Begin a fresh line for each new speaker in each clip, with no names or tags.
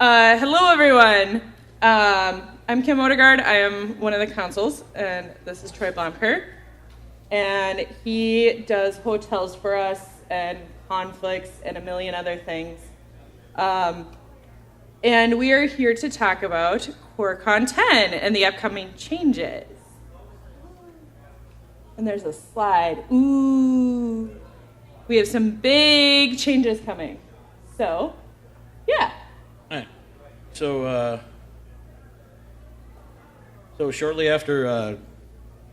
Hello, everyone. I'm Kim Odegaard. I am one of the councils, and this is Troy Blomker. And he does hotels for us and conflicts and a million other things. And we are here to talk about CoreCon X and the upcoming changes. And there's a slide. Ooh. We have some big changes coming. So, yeah.
All right. So shortly after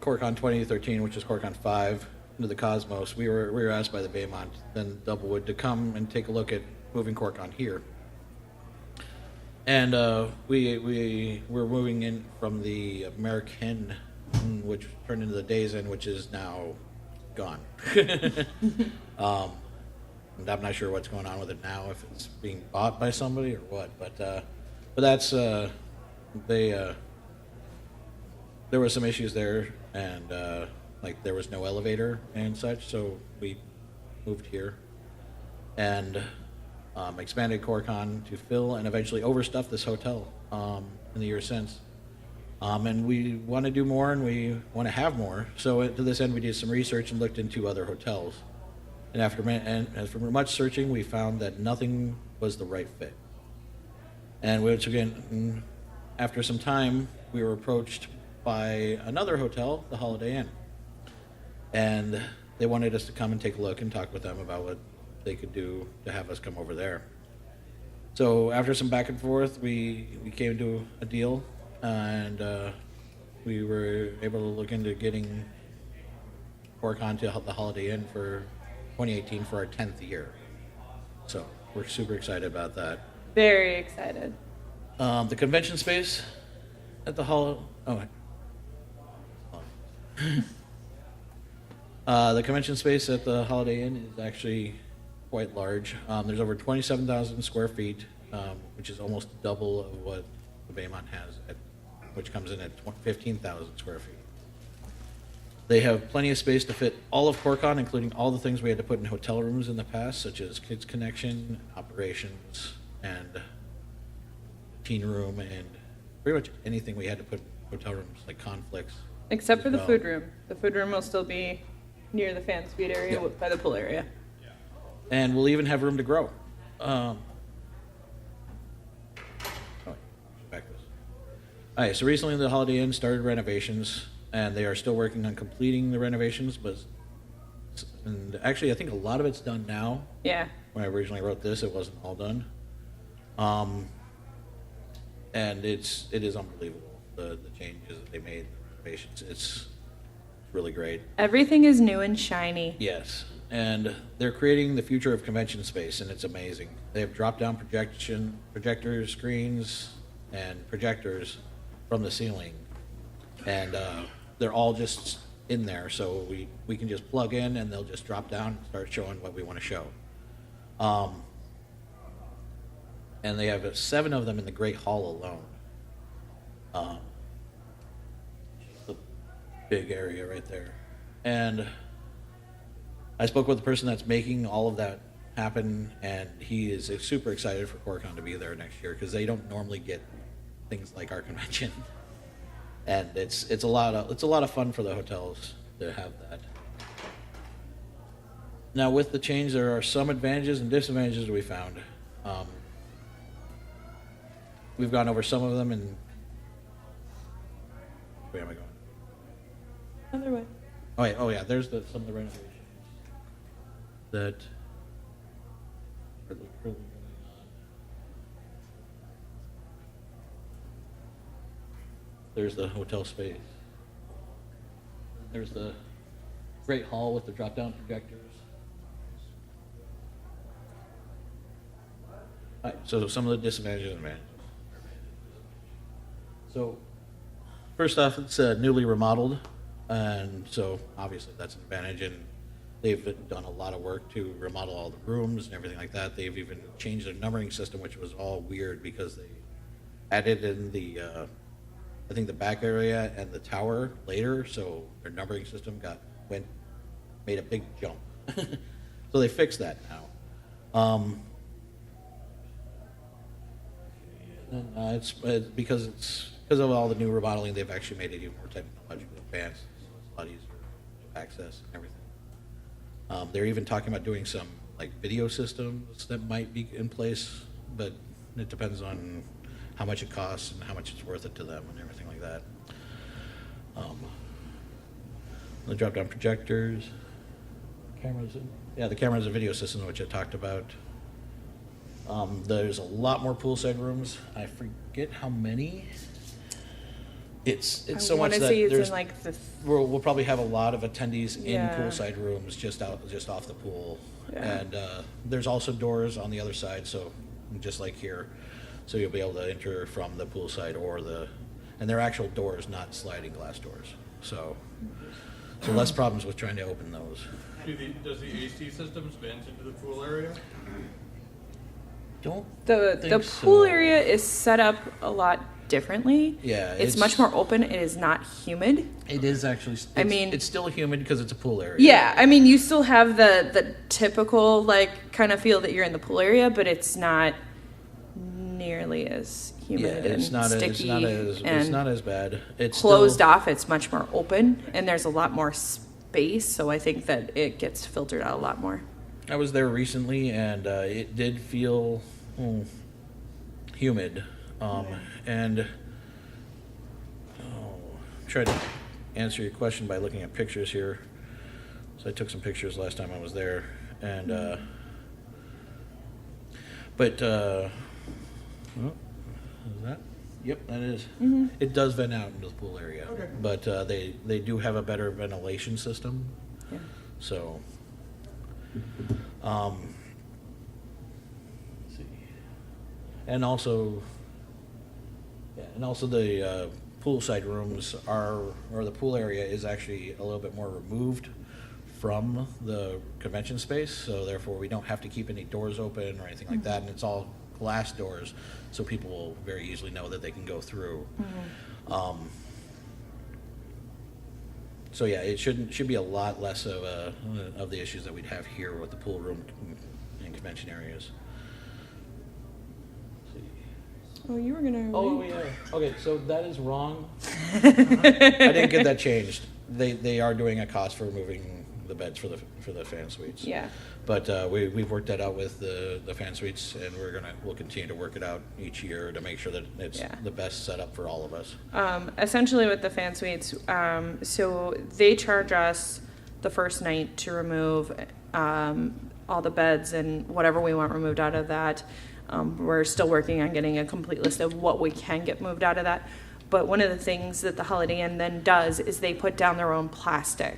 CoreCon 2013, which is CoreCon 5, into the Cosmos, we were asked by the Baymont, then Doublewood, to come and take a look at moving CoreCon here. And we were moving in from the American, which turned into the Days Inn, which is now gone. And I'm not sure what's going on with it now, if it's being bought by somebody or what. But that's there were some issues there, and like there was no elevator and such, so we moved here and expanded CoreCon to fill and eventually overstuff this hotel in the years since. And we want to do more, and we want to have more. So to this end, we did some research and looked into other hotels. And after much searching, we found that nothing was the right fit. And which again, after some time, we were approached by another hotel, the Holiday Inn, and they wanted us to come and take a look and talk with them about what they could do to have us come over there. So after some back and forth, we came to a deal, and we were able to look into getting CoreCon to the Holiday Inn for 2018 for our 10th year. So we're super excited about that.
Very excited.
The convention space at the the convention space at the Holiday Inn is actually quite large. There's over 27,000 square feet, which is almost double of what the Baymont has, which comes in at 15,000 square feet. They have plenty of space to fit all of CoreCon, including all the things we had to put in hotel rooms in the past, such as Kids Connection, operations, and teen room, and pretty much anything we had to put in hotel rooms, like conflicts.
Except for the food room. The food room will still be near the fan suite area by the pool area.
And we'll even have room to grow. Back this. All right, so recently the Holiday Inn started renovations, and they are still working on completing the renovations, and actually I think a lot of it's done now.
Yeah.
When I originally wrote this, it wasn't all done. And it is unbelievable, the changes that they made, the renovations. It's really great.
Everything is new and shiny.
Yes, and they're creating the future of convention space, and it's amazing. They have drop-down projector screens and projectors from the ceiling, and they're all just in there, so we can just plug in, and they'll just drop down and start showing what we want to show. And they have 7 of them in the Great Hall alone. The big area right there. And I spoke with the person that's making all of that happen, and he is super excited for CoreCon to be there next year, because they don't normally get things like our convention. And it's a lot of fun for the hotels to have that. Now, with the change, there are some advantages and disadvantages we found. We've gone over some of them, and where am I going?
Other way.
Oh yeah. There's some of the renovations that are currently going on. There's the hotel space. There's the Great Hall with the drop-down projectors. All right, so some of the disadvantages and advantages. So, first off, it's newly remodeled, and so obviously that's an advantage, and they've done a lot of work to remodel all the rooms and everything like that. They've even changed their numbering system, which was all weird because they added in the I think the back area and the tower later, so their numbering system made a big jump. So they fixed that now. And, because of all the new remodeling, they've actually made it even more technologically advanced. So it's a lot easier to access and everything. They're even talking about doing some like video systems that might be in place, but it depends on how much it costs and how much it's worth it to them and everything like that. The drop-down projectors, the cameras and video systems, which I talked about. There's a lot more poolside rooms. I forget how many. It's so much that there's
like
we'll probably have a lot of attendees in
Yeah.
poolside rooms just off the pool,
Yeah.
and there's also doors on the other side, so just like here, so you'll be able to enter from the poolside and they're actual doors, not sliding glass doors. So less problems with trying to open those.
Does the AC systems vent into the pool area?
Don't
the
think
pool
so.
area is set up a lot differently.
Yeah,
it's much more open. It is not humid.
It is actually. It's still humid because it's a pool area.
Yeah, I mean, you still have the typical like kind of feel that you're in the pool area, but it's not nearly as humid and sticky
it's not as bad. It's
closed off. It's much more open, and there's a lot more space. So I think that it gets filtered out a lot more.
I was there recently, and it did feel humid, and tried to answer your question by looking at pictures here. So I took some pictures last time I was there, and is that? Yep, that is.
Mm-hmm.
It does vent out into the pool area,
Okay.
but they do have a better ventilation system,
Yeah.
so. Let's see. And also the poolside rooms or the pool area is actually a little bit more removed from the convention space, so therefore we don't have to keep any doors open or anything like that, and it's all glass doors, so people will very easily know that they can go through. So yeah, it should be a lot less of the issues that we'd have here with the pool room and convention areas. Let's see.
Oh, you were gonna.
Oh yeah. Okay, so that is wrong. I didn't get that changed. They are doing a cost for removing the beds for the fan suites.
Yeah.
But we've worked that out with the fan suites, and we'll continue to work it out each year to make sure that it's the best setup for all of us.
Essentially with the fan suites, so they charge us the first night to remove all the beds and whatever we want removed out of that. We're still working on getting a complete list of what we can get moved out of that. But one of the things that the Holiday Inn then does is they put down their own plastic.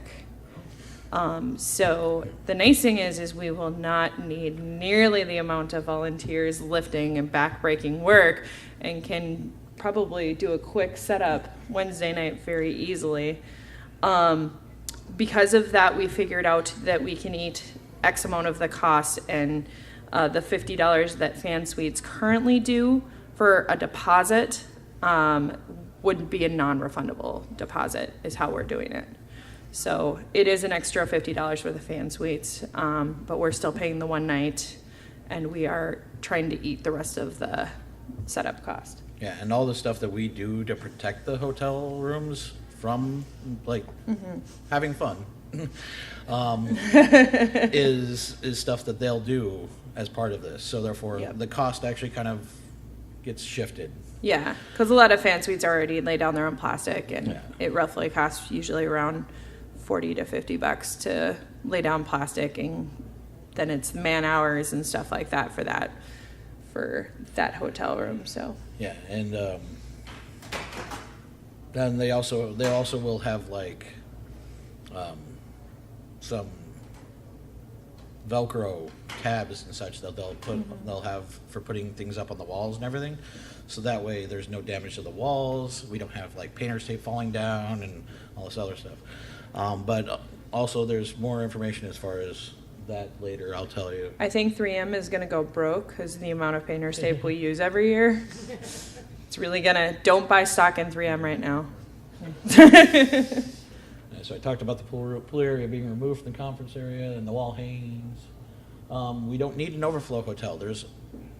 So the nice thing is we will not need nearly the amount of volunteers lifting and back-breaking work, and can probably do a quick setup Wednesday night very easily. Because of that, we figured out that we can eat X amount of the cost, and the $50 that fan suites currently do for a deposit would be a non-refundable deposit is how we're doing it. So it is an extra $50 for the fan suites, but we're still paying the one night, and we are trying to eat the rest of the setup cost.
Yeah, and all the stuff that we do to protect the hotel rooms from like having fun is stuff that they'll do as part of this. So therefore, the cost actually kind of gets shifted.
Yeah, because a lot of fan suites already lay down their own plastic, and it roughly costs usually around $40 to $50 to lay down plastic, and then it's man hours and stuff like that for that hotel room. So
yeah, and then they also will have like some Velcro tabs and such that they'll have for putting things up on the walls and everything. So that way there's no damage to the walls. We don't have like painter's tape falling down and all this other stuff. But also there's more information as far as that later, I'll tell you.
I think 3M is going to go broke because of the amount of painter's tape we use every year. It's really don't buy stock in 3M right now.
So I talked about the pool area being removed from the conference area and the wall hangings. We don't need an overflow hotel. There's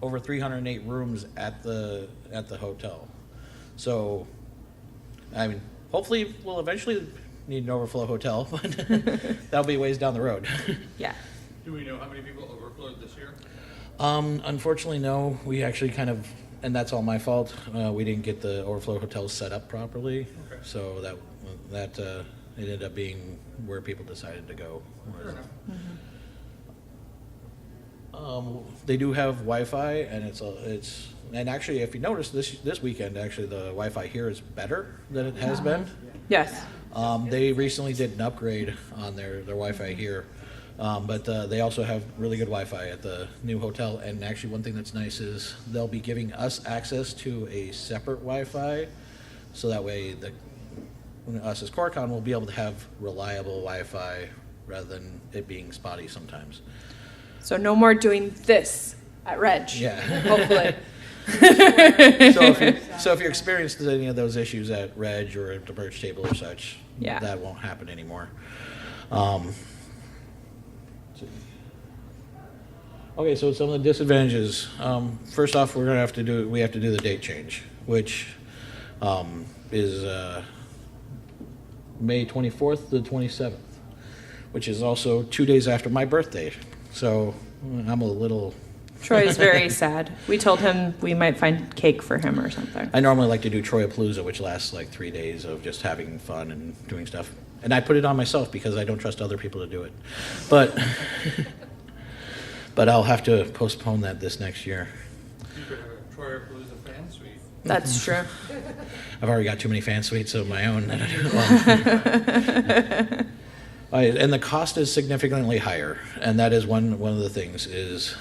over 308 rooms at the hotel. So, I mean, hopefully we'll eventually need an overflow hotel, but that'll be ways down the road.
Yeah.
Do we know how many people overflowed this year?
Unfortunately, no. We actually and that's all my fault. We didn't get the overflow hotels set up properly,
Okay.
so that it ended up being where people decided to go.
Fair enough.
They do have Wi-Fi, and and actually, if you notice this weekend, actually the Wi-Fi here is better than it has been.
Yes.
They recently did an upgrade on their Wi-Fi here, but they also have really good Wi-Fi at the new hotel. And actually, one thing that's nice is they'll be giving us access to a separate Wi-Fi, so that way us as CoreCon will be able to have reliable Wi-Fi rather than it being spotty sometimes.
So no more doing this at Reg.
Yeah.
Hopefully.
So if you experienced any of those issues at Reg or at the merch table or such,
Yeah.
that won't happen anymore. Okay, so some of the disadvantages. First off, we have to do the date change, which is May 24th to 27th, which is also 2 days after my birthday. So I'm a little.
Troy is very sad. We told him we might find cake for him or something.
I normally like to do Troyapalooza, which lasts like 3 days of just having fun and doing stuff. And I put it on myself because I don't trust other people to do it. But I'll have to postpone that this next year.
You could have a Troyapalooza fan suite.
That's true.
I've already got too many fan suites of my own. And the cost is significantly higher, and that is one of the things is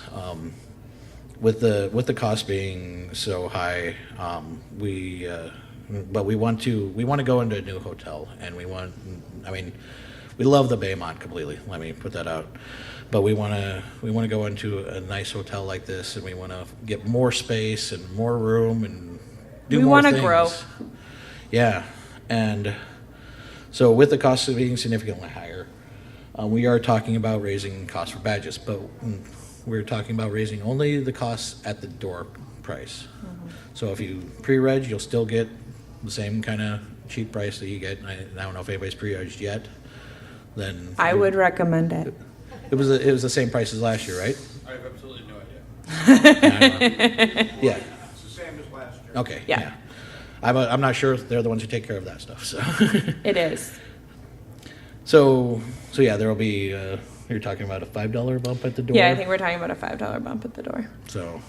with the cost being so high, we want to go into a new hotel, and we love the Baymont completely. Let me put that out, but we want to go into a nice hotel like this, and we want to get more space and more room and do more things. We want to grow. Yeah, and so with the cost being significantly higher, we are talking about raising costs for badges, but we're talking about raising only the costs at the door price. Mm-hmm. So if you pre-reg, you'll still get the same kind of cheap price that you get. I don't know if anybody's pre-regged yet. Then
I would recommend it.
It was the same price as last year, right?
I have absolutely no idea.
Yeah.
It's the same as last year.
Okay.
Yeah.
I'm not sure if they're the ones who take care of that stuff. So.
It is.
So yeah, there will be. You're talking about a $5 bump at the door.
Yeah, I think we're talking about a $5 bump at the door.
So.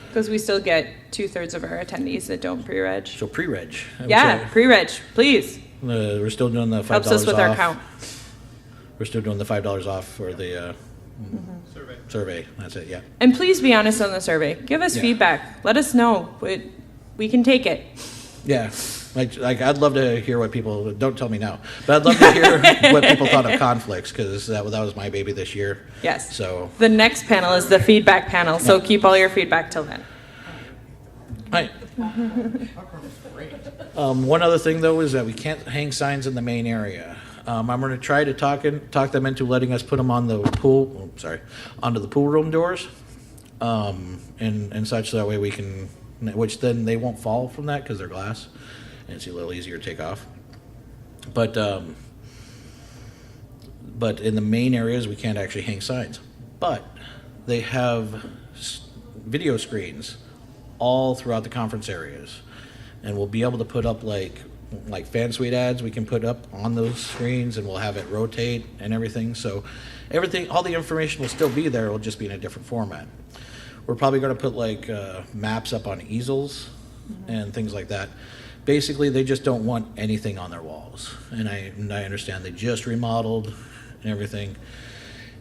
Because we still get 2/3 of our attendees that don't pre-reg.
So pre-reg.
Yeah, pre-reg, please.
We're still doing the $5
Helps us with
off.
our count.
We're still doing the $5 off for the survey. That's it. Yeah.
And please be honest on the survey. Give us feedback. Let us know. We can take it.
Yeah. Like I'd love to hear what people. Don't tell me now, but I'd love to hear what people thought of conflicts, because that was my baby this year.
Yes.
So
the next panel is the feedback panel. So keep all your feedback till then.
Right. One other thing though is that we can't hang signs in the main area. I'm going to try to talk them into letting us put them on the pool. Onto the pool room doors, and such. That way we can, which then they won't fall from that because they're glass, and it's a little easier to take off. But in the main areas we can't actually hang signs. But they have video screens all throughout the conference areas, and we'll be able to put up like fan suite ads we can put up on those screens, and we'll have it rotate and everything. So all the information will still be there. It'll just be in a different format. We're probably going to put like maps up on easels and things like that. Basically, they just don't want anything on their walls, and I understand they just remodeled and everything,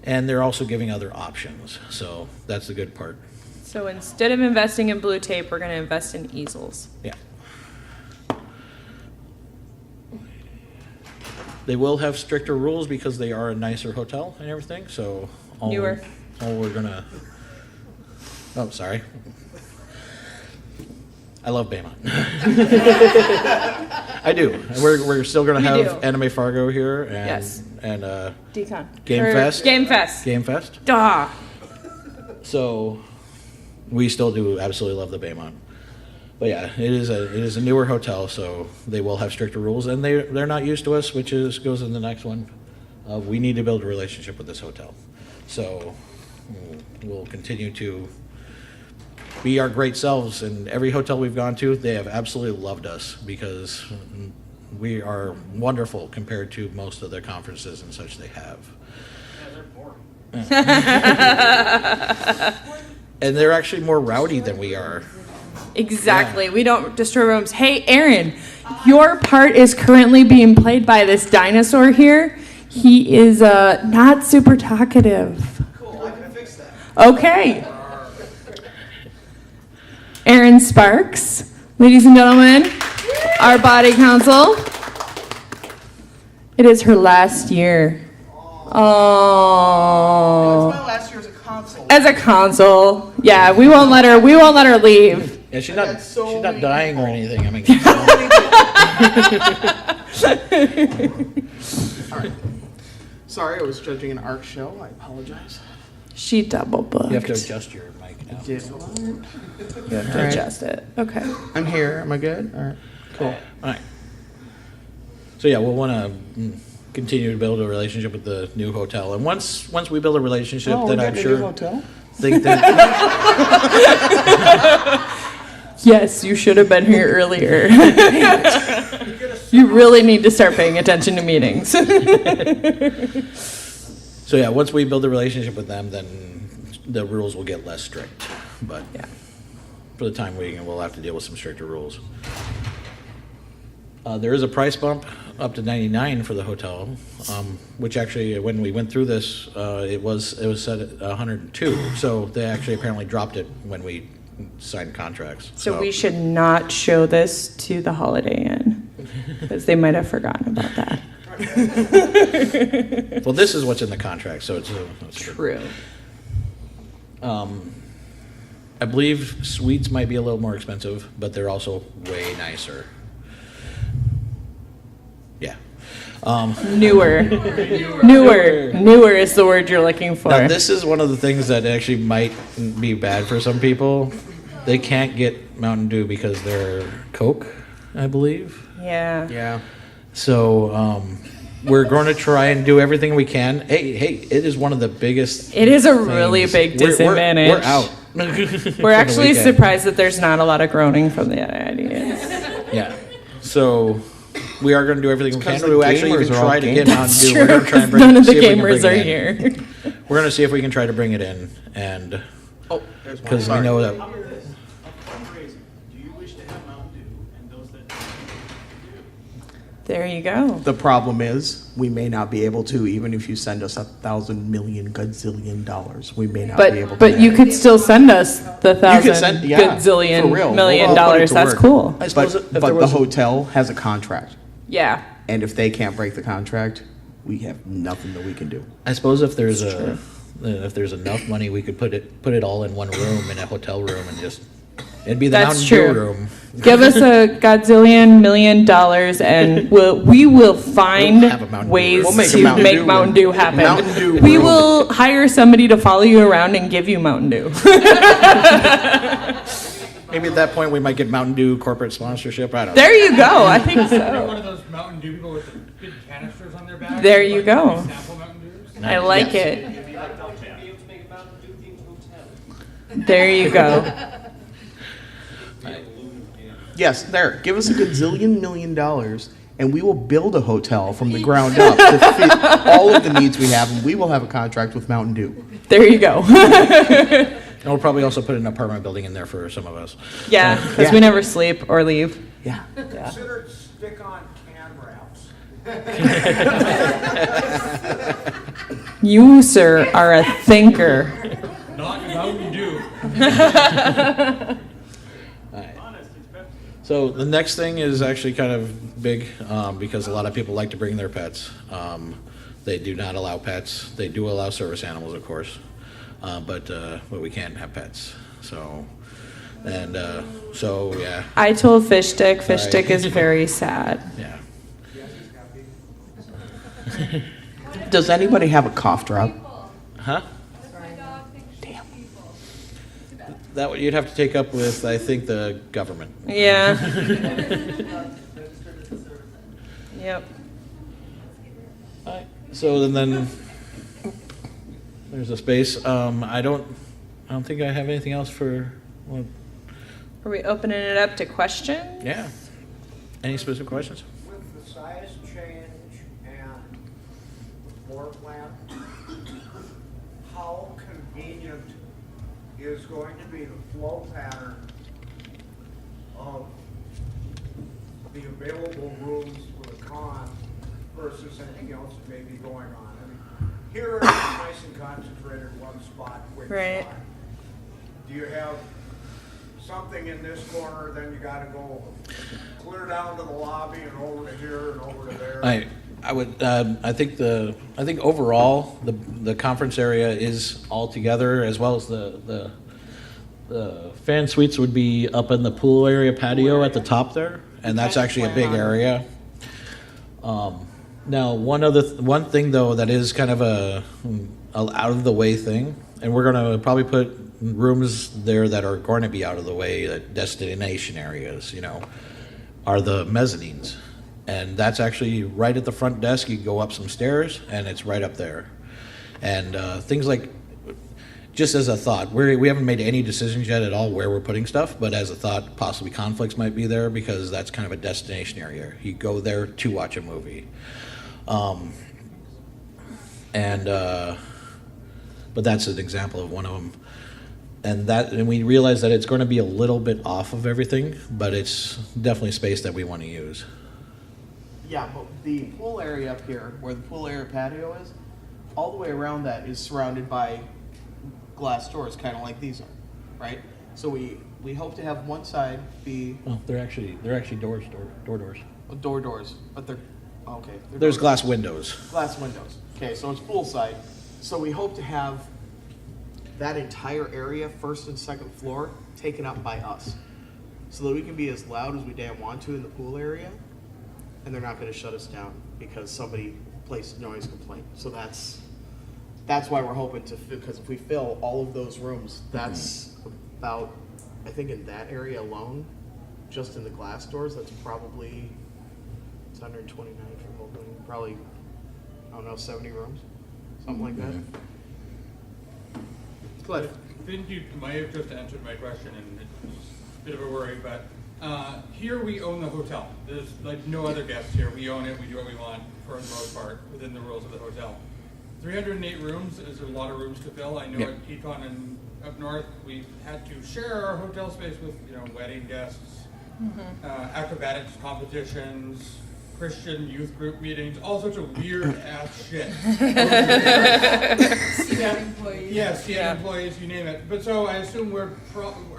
and they're also giving other options. So that's the good part.
So instead of investing in blue tape, we're going to invest in easels.
Yeah. They will have stricter rules because they are a nicer hotel and everything. So
Newer.
we're gonna. Oh, sorry. I love Baymont. I do. We're still gonna have Anime Fargo here and
Decon.
Game Fest.
Game Fest.
Game Fest.
Duh.
So we still do absolutely love the Baymont. But yeah, it is a newer hotel, so they will have stricter rules, and they're not used to us, which goes in the next one. We need to build a relationship with this hotel, so we'll continue to be our great selves. And every hotel we've gone to, they have absolutely loved us because we are wonderful compared to most of the conferences and such they have.
Yeah, they're boring.
And they're actually more rowdy than we are.
Exactly. We don't destroy rooms. Hey, Aaron, your part is currently being played by this dinosaur here. He is not super talkative.
Cool, I can fix that.
Okay. Aaron Sparks, ladies and gentlemen, our body council. It is her last year.
That's
Oh.
my last year as a console.
As a consul. Yeah, we won't let her leave.
Yeah, she's
I
not
got so
she's not
many
dying or
people.
anything. I mean,
All right. Sorry, I was judging an art show. I apologize.
She double booked.
you have to adjust your mic now.
Did
You have to adjust it. Okay.
I'm here. Am I good? All right. Cool.
All right. So yeah, we'll want to continue to build a relationship with the new hotel, and once we build a relationship, then I'm sure
hotel.
think that
Yes, you should have been here earlier. You really need to start paying attention to meetings.
So yeah, once we build a relationship with them, then the rules will get less strict. But
Yeah.
for the time being, we'll have to deal with some stricter rules. There is a price bump up to $99 for the hotel, which actually, when we went through this, it was set at $102. So they actually apparently dropped it when we signed contracts.
So we should not show this to the Holiday Inn because they might have forgotten about that.
Well, this is what's in the contract, so it's good.
True.
I believe suites might be a little more expensive, but they're also way nicer. Yeah.
Newer is the word you're looking for.
Now, this is one of the things that actually might be bad for some people. They can't get Mountain Dew because they're Coke, I believe.
Yeah.
Yeah.
So we're going to try and do everything we can. Hey, it is one of the biggest.
It is a really
things.
big
We're-
disadvantage.
We're out.
We're actually surprised that there's not a lot of groaning from the audience.
Yeah. So we are going to do everything we can.
'cause the
We actually
gamers
even
are all
try to get
gamers.
Mountain Dew.
True,
We're going to try and
'cause
bring.
none of the
see if we can
gamers
bring
are
it in.
here.
We're going to see if we can try to bring it in, and
Oh, there's one.
because we
Sorry.
know that.
I'm crazy. Do you wish to have Mountain Dew and those that do?
There you go.
The problem is, we may not be able to, even if you send us $1,000,000,000 gazillion dollars. We may not be able to.
But you could still send us the $1,000
for real.
gazillion million
We'll put it
dollars.
to
That's
work.
cool.
I suppose
But,
if there
but the
was a-
hotel has a contract,
Yeah.
and if they can't break the contract, we have nothing that we can do.
I suppose if there's enough money, we could put it all in one room in a hotel room and just it'd be the
That's
Mountain
true.
Dew room.
Give us a gazillion $1,000,000 and we will find
We'll have a Mountain Dew
ways
room.
We'll make a
to
Mountain
make
Dew
Mountain
room.
Dew happen.
Mountain Dew
We
room.
will hire somebody to follow you around and give you Mountain Dew.
Maybe at that point we might get Mountain Dew corporate sponsorship. I don't know.
There you go. I think
They're one
so.
of those Mountain Dew people with the big canisters on their back.
There you
like
go.
Sample Mountain Dews.
I like
Yes.
it. There you go.
Yes, there. Give us a $1,000,000,000, and we will build a hotel from the ground up to fit all of the needs we have, and we will have a contract with Mountain Dew.
There you go.
And we'll probably also put an apartment building in there for some of us.
Yeah, because
Yeah.
we never sleep or leave.
Yeah.
Consider stick-on can wraps.
You, sir, are a thinker.
Not Mountain Dew.
So the next thing is actually kind of big because a lot of people like to bring their pets. They do not allow pets. They do allow service animals, of course, but we can't have pets. So yeah,
I told Fish Stick. Fish
Sorry.
Stick is very sad.
yeah.
Does anybody have a cough drop?
Huh?
Damn.
That you'd have to take up with, I think, the government.
Yeah. Yep.
So then there's a space. I don't think I have anything else for. Well,
Are we opening it up to questions?
yeah. Any specific questions?
With the size change and the floor plan, how convenient is going to be the flow pattern of the available rooms for the con versus anything else that may be going on? I mean, here it's nice and concentrated in one spot, quick
Right.
spot. Do you have something in this corner, then you gotta go clear down to the lobby and over to here and over to there?
I would. I think overall the conference area is all together, as well as the fan suites would be up in the pool area patio at the top there, and that's actually a big area. Now, one thing though that is kind of a out of the way thing, and we're going to probably put rooms there that are going to be out of the way, destination areas, are the mezzanines. And that's actually right at the front desk. You go up some stairs, and it's right up there. And things like, just as a thought, we haven't made any decisions yet at all where we're putting stuff, but as a thought, possibly conflicts might be there because that's kind of a destination area. You go there to watch a movie. But that's an example of one of them. And we realize that it's going to be a little bit off of everything, but it's definitely space that we want to use.
Yeah, but the pool area up here, where the pool area patio is, all the way around that is surrounded by glass doors, kind of like these are, right? So we hope to have one side be
Well, they're actually doors.
doors, but they're okay. They're
There's
doors.
glass windows.
Glass windows. Okay, so it's pool side. So we hope to have that entire area, first and second floor, taken up by us, so that we can be as loud as we damn want to in the pool area, and they're not going to shut us down because somebody placed a noise complaint. So that's why we're hoping to, because if we fill all of those rooms, that's about, I think in that area alone, just in the glass doors, that's probably, it's 129 for the whole building, probably, I don't know, 70 rooms, something like that. Cliff.
I think you might have just answered my question, and it's a bit of a worry, but here we own the hotel. There's like no other guests here. We own it. We do what we want for the most part within the rules of the hotel. 308 rooms is a lot of rooms to fill. I know
Yeah.
at CoreCon and up north, we've had to share our hotel space with wedding guests, acrobatics competitions, Christian youth group meetings, all sorts of weird ass shit. CN employees, you name it. But so I assume are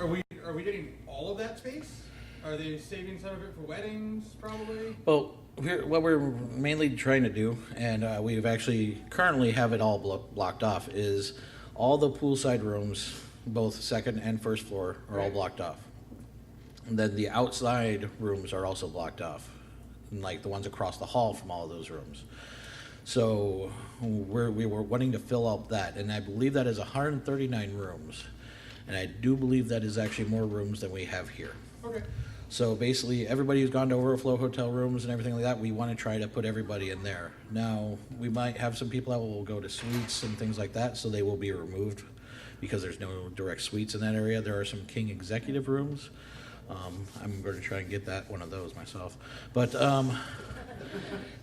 we getting all of that space? Are they saving some of it for weddings, probably?
Well, what we're mainly trying to do, and we've actually currently have it all blocked off, is all the poolside rooms, both second and first floor, are all blocked off. And then the outside rooms are also blocked off, and like the ones across the hall from all of those rooms. So we were wanting to fill up that, and I believe that is 139 rooms. And I do believe that is actually more rooms than we have here.
Okay.
So basically, everybody who's gone to overflow hotel rooms and everything like that, we want to try to put everybody in there. Now, we might have some people that will go to suites and things like that, so they will be removed because there's no direct suites in that area. There are some king executive rooms. I'm going to try and get one of those myself. But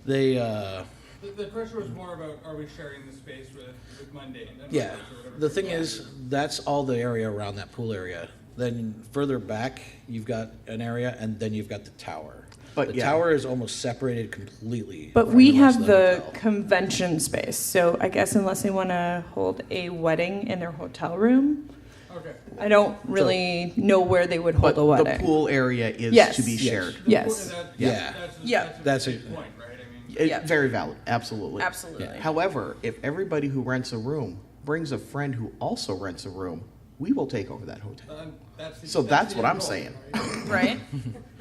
they...
The question was more about, are we sharing the space with Mundane?
Yeah, the thing is, that's all the area around that pool area. Then further back, you've got an area, and then you've got the tower.
But
the
yeah.
tower is almost separated completely.
But
from
we
the rest
have
of
the
hotel.
convention space, so I guess unless they want to hold a wedding in their hotel room,
Okay.
I don't really know where they would hold
But
a wedding.
the pool area is
Yes.
to be
Yes.
shared.
Yes.
Yeah.
That's a
That's
good point, right? I mean,
Yeah.
Very valid, absolutely.
Absolutely.
Yeah.
However, if everybody who rents a room brings a friend who also rents a room, we will take over that hotel. That's
the
what
end
I'm
goal,
saying.
right?
Right?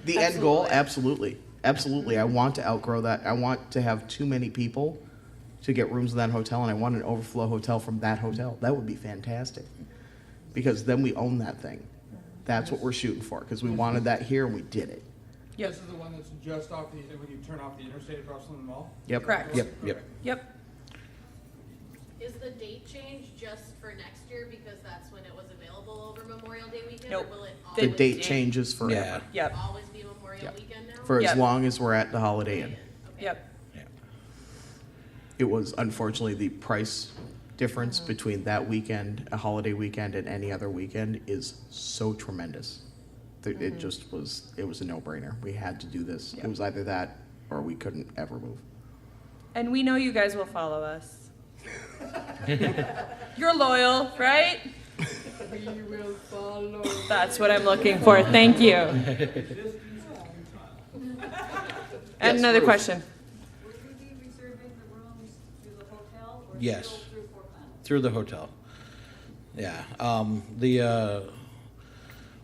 The end goal, absolutely. Absolutely. I want to outgrow that. I want to have too many people to get rooms in that hotel, and I want an overflow hotel from that hotel. That would be fantastic. because then we own that thing. That's what we're shooting for, because we wanted that here and we did it.
This is the one that's just off the, when you turn off the interstate across from the mall?
Yep.
Correct.
Yep, yep.
Yep.
Is the date change just for next year because that's when it was available over Memorial Day weekend?
Nope.
Or will it
The
always,
date changes forever,
Yeah.
Yep.
always be Memorial
Yep.
weekend now?
for as
Yep.
long as we're at the Holiday Inn.
Okay.
Yep.
Yeah.
It was unfortunately the price difference between that weekend, a holiday weekend, and any other weekend is so tremendous. It just was, it was a no-brainer. We had to do this.
Yep.
It was either that or we couldn't ever move.
And we know you guys will follow us. You're loyal, right?
We will follow.
That's what I'm looking for. Thank you. And another
Ruth.
question.
Would we be reserving the rooms through the hotel or
Yes.
still through CoreCon?
Through the hotel. Yeah.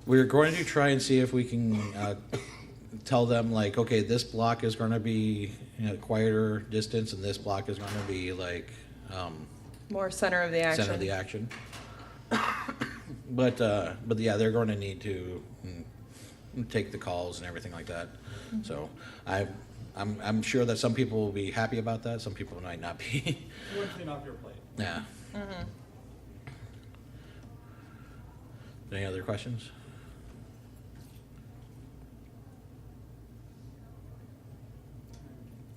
We're going to try and see if we can tell them, like, okay, this block is going to be quieter distance, and this block is going to be like
More center of the action.
center of the action. But yeah, they're going to need to take the calls and everything like that. So I'm sure that some people will be happy about that. Some people might not be.
One thing off your plate.
Yeah. Any other questions?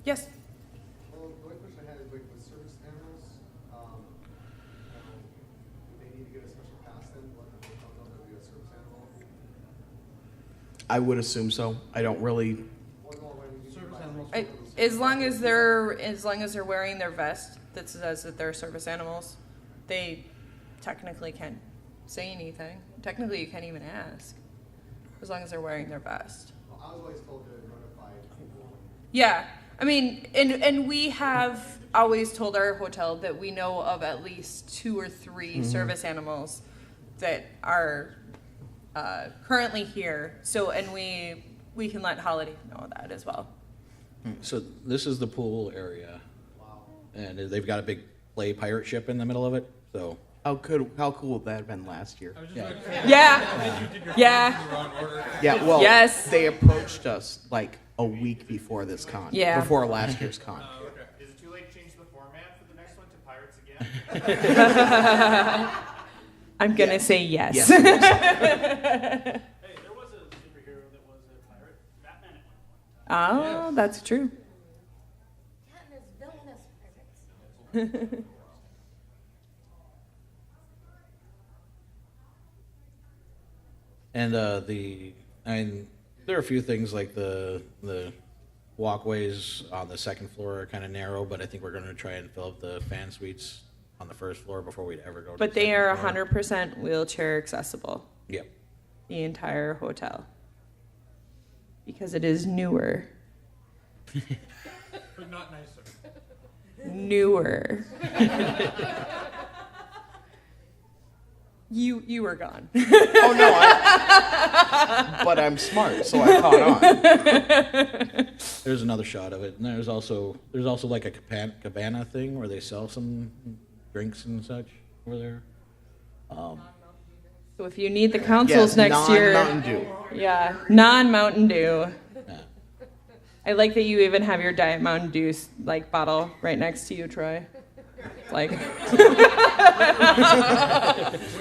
Yes.
Well, the only question I had is like with service animals, do they need to get a special pass then, let the hotel know that we have a service animal?
I would assume so. I don't really.
One more when we
Service animals.
As long as they're wearing their vest that says that they're service animals, they technically can't say anything. Technically, you can't even ask, as long as they're wearing their vest.
Well, I was always told to notify people.
Yeah, I mean, and we have always told our hotel that we know of at least 2 or 3 service animals that are currently here. So, and we can let Holiday know that as well.
So this is the pool area, and they've got a big play pirate ship in the middle of it. So
How cool would that have been last year?
I was just
Yeah.
about to say,
Yeah,
you did your
Yeah.
things in the wrong order.
Yeah, well,
Yes.
they approached us like a week before this con.
Yeah.
Before last year's con.
Okay.
Is it too late to change the format for the next one to Pirates again?
I'm gonna say yes.
Yes.
Hey, there was a superhero that was a pirate, Batman at one point.
Oh, that's true.
Katniss villainous pirates.
and there are a few things like the walkways on the second floor are kind of narrow, but I think we're going to try and fill up the fan suites on the first floor before we'd ever go to
But
the
they
second
are
floor.
100% wheelchair accessible,
Yep.
the entire hotel, because it is newer.
But not nicer.
Newer. You were gone.
Oh no, but I'm smart, so I caught on.
There's another shot of it, and there's also like a cabana thing where they sell some drinks and such over there.
So if you need the councils next year,
Mountain Dew.
yeah, non-Mountain Dew.
Yeah.
I like that you even have your Diet Mountain Dew like bottle right next to you, Troy. Like,
Way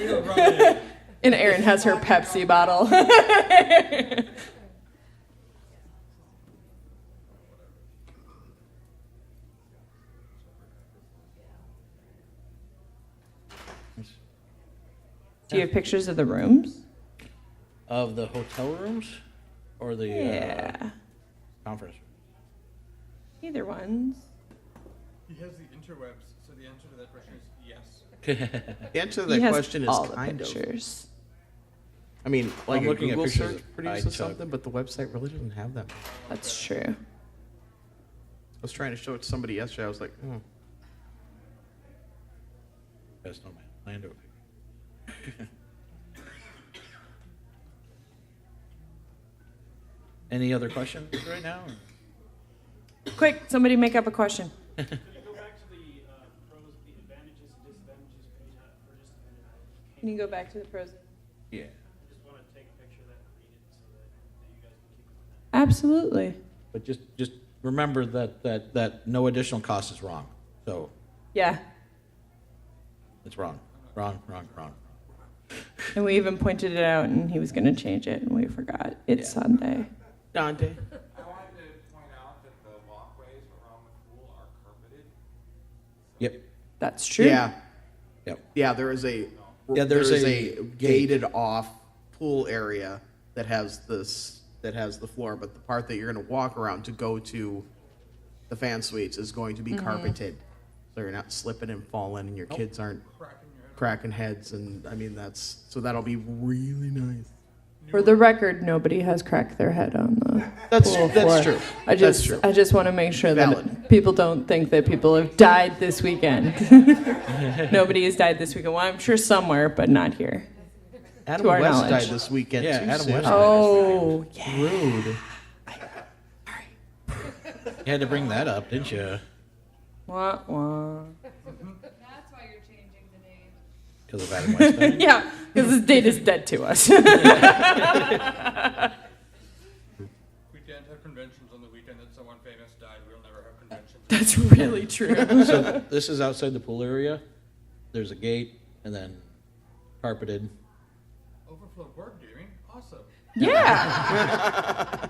to rub it in.
and Erin has her Pepsi bottle. Do you have pictures of the rooms?
Of the hotel rooms or the
Yeah,
conference?
either ones.
He has the interwebs, so the answer to that question is yes.
The answer to
He
that
has
question is
all the
kind of.
pictures.
I mean, like
I'm
a
looking at
Google
pictures
search
of
produces
iChug.
something, but the website really doesn't have them.
That's true.
I was trying to show it to somebody yesterday. I was like,
Best on my Lando. Any other questions right now?
Quick, somebody make up a question.
Could you go back to the pros, the advantages and disadvantages page for just a minute? I
Can you go back to the pros?
Yeah.
I just want to take a picture of that and read it so that you guys can keep it on that.
Absolutely.
But just remember that no additional cost is wrong. So
Yeah.
it's wrong. Wrong.
And we even pointed it out, and he was going to change it, and we forgot. It's Sunday.
Dante.
I wanted to point out that the walkways around the pool are carpeted.
Yep.
That's true.
Yeah.
Yep.
Yeah, there's a
there's
there's
a
a gated off pool area that has the floor, but the part that you're going to walk around to go to the fan suites is going to be carpeted, so you're not slipping and falling, and your kids aren't cracking heads, and I mean that'll be really nice.
For the record, nobody has cracked their head on the
That's
pool floor.
true.
I
That's true.
just want to make sure
Valid.
that people don't think that people have died this weekend. Nobody has died this weekend. Well, I'm sure somewhere, but not here.
Adam
To our
West
knowledge.
died this weekend
Yeah,
too.
Adam
soon.
West died.
Oh, yeah.
Rude.
You had to bring that up, didn't you?
Wah, wah.
That's why you're changing the name.
Because of Adam West. dying?
Yeah, because this date is dead to us.
We can't have conventions on the weekend that someone famous died. We'll never have conventions.
That's really true.
So this is outside the pool area. There's a gate and then carpeted.
Overflow board gaming? Awesome.
Yeah.
I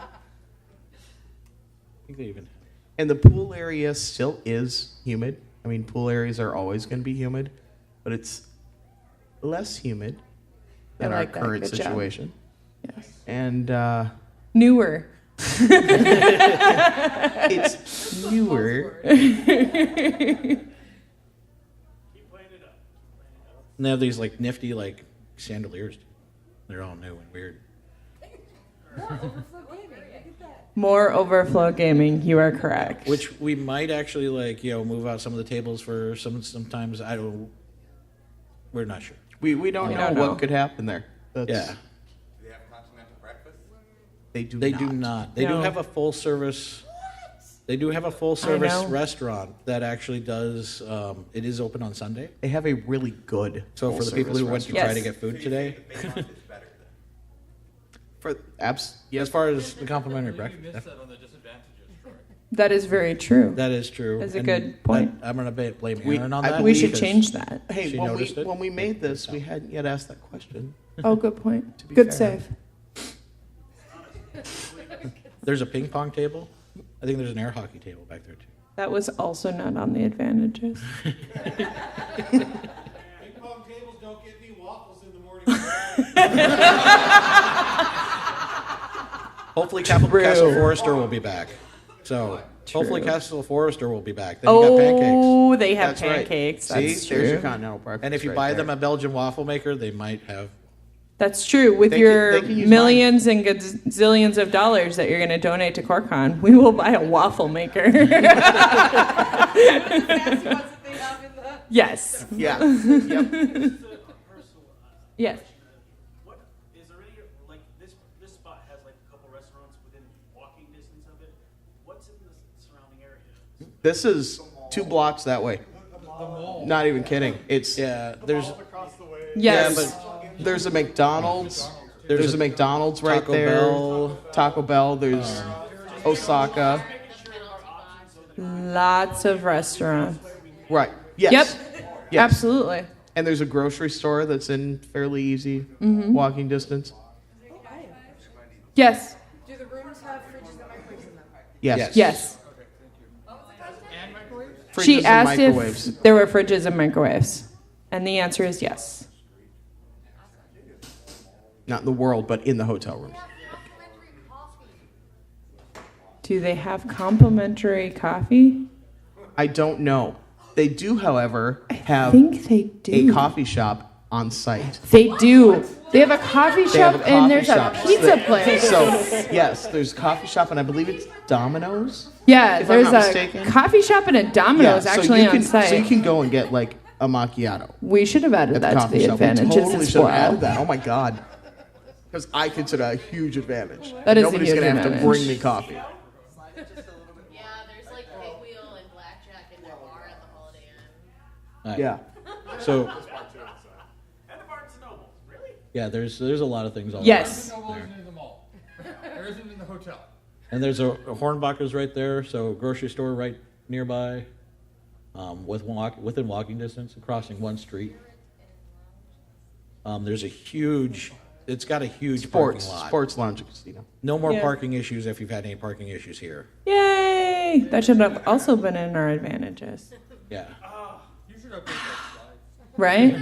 think they even.
And the pool area still is humid. I mean, pool areas are always going to be humid, but it's less humid than
I like
our
that.
current
Good job.
situation.
Yes.
And
Newer.
it's newer.
Keep playing it up.
And they have these like nifty like chandeliers. They're all new and weird.
More overflow gaming. You are correct.
Which we might actually like move out some of the tables for sometimes we're not sure.
We don't
We
know
don't know.
what could happen there. That's,
Yeah.
Do they have continental breakfast?
They do
They
not.
do not. They do
No.
have a full service. They do have a full service
know.
restaurant that actually does. It is open on Sunday.
They have a really good.
So for the people who went to
Yes.
try to get food today,
for abs, yes,
as far as the complimentary
You
breakfast,
missed that on the disadvantages, Troy.
That is very true.
that is true.
That's a
And
good point.
I'm going to blame
We-
Aaron on
I
that.
We should
because
change that.
Hey,
She
when
noticed it?
we made this, we hadn't yet asked that question.
Oh, good point.
To be
Good
fair.
save.
There's a ping pong table. I think there's an air hockey table back there too.
That was also not on the advantages.
Ping pong tables don't get me waffles in the morning.
Hopefully, Castle Forester will be back. So hopefully,
True.
Castle Forester will be back. Then you got pancakes.
Oh, they have
That's right.
pancakes.
See,
That's
there's your
true.
continental breakfast.
And if you
right
buy
there.
them a Belgian waffle maker, they might have.
That's true. With
They can-
your
they can use
millions and gazillions of dollars that you're going to donate to CoreCon, we will buy a waffle maker. Yes.
yeah, yep.
Just a personal
Yes.
What is there any like this spot has like a couple restaurants within walking distance of it? What's in the surrounding area?
This is 2 blocks that way. Not even kidding. It's
Yeah, there's
Across the way.
Yes.
Yeah,
there's a McDonald's. There's a McDonald's right
Taco
there.
Bell.
Taco Bell. There's Osaka.
Lots of restaurants.
Right. Yes.
Yep.
Yes.
Absolutely.
And there's a grocery store that's in fairly easy walking distance.
Yes.
Do the rooms have fridges and microwaves in them?
Yes.
Yes.
And microwave?
Fridges
She
and
asked
microwaves.
if there were fridges and microwaves. And the answer is yes.
Not in the world, but in the hotel rooms.
Do they have complimentary coffee?
I don't know. They do, however,
I
have
think they
a
do.
coffee shop on site.
They do. They have a coffee
They have
shop
a
and there's
coffee
a
shop.
pizza place.
So, yes, there's a coffee shop, and I believe it's Domino's.
Yeah,
if I'm
there's
not
a
mistaken.
coffee shop and a Domino's
so
actually
you
on
can,
site.
So you can go and get like a macchiato
We should have added
at the
that to
coffee
the
shop. We
advantages
totally
as
should have
well.
added that. Oh my god. Because I consider that a huge advantage.
That is a
Nobody's
huge
gonna have to
advantage.
bring me coffee.
Yeah, there's like pinwheel and blackjack in their bar at the Holiday Inn.
All right.
Yeah.
So
And a Barnes and
Yeah, there's a lot of things all
Yes.
Barnes & Noble isn't in the mall. There isn't in the hotel.
And there's a Hornbacher's right there, so grocery store right nearby, within walking distance, crossing one street. There's a huge, it's got a huge parking lot.
Sports lounge and casino.
No more
Yeah.
parking issues if you've had any parking issues here.
Yay! That should have also been in our advantages,
Yeah.
You should update that
right?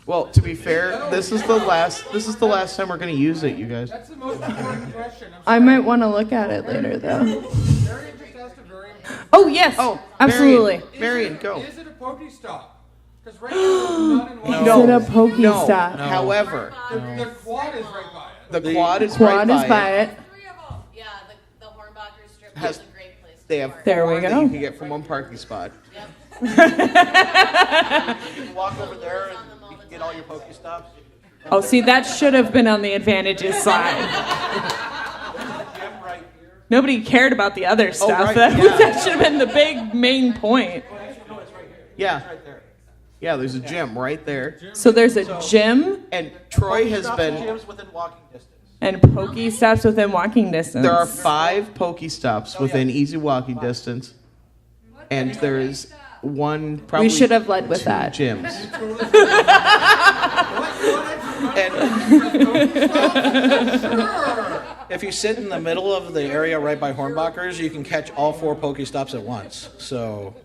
Well, to be fair, this is the last time we're going to use it, you guys.
slide. That's the most important question.
I might want to look at it later, though.
Marion just asked a very important
Oh yes, absolutely.
Marion, go.
Is it a Pokestop? Because right now there's none in one.
Is
No.
it a Pokestop?
No. However,
The quad is right by it.
the quad is
Quad
right
is by it.
Three of them. Yeah, the Hornbacher strip
Has-
is a great place to
They have
park.
There we
four that
go.
you can get from one parking spot.
Yep.
You walk over there and you can get all your Pokestops.
Oh, see, that should have been on the advantages side. Nobody cared about the other stuff.
right,
that,
yeah.
that should have been the big main point.
Yeah. Yeah, there's a gym right there.
So there's a gym
And Troy has been.
Gyms within walking distance.
and Pokestops within walking distance.
There are 5 Pokestops within easy walking distance. And there's one probably.
We should have led with
2
that.
gyms.
If you sit in the middle of the area right by Hornbacher's, you can catch all 4 Pokestops at once. So,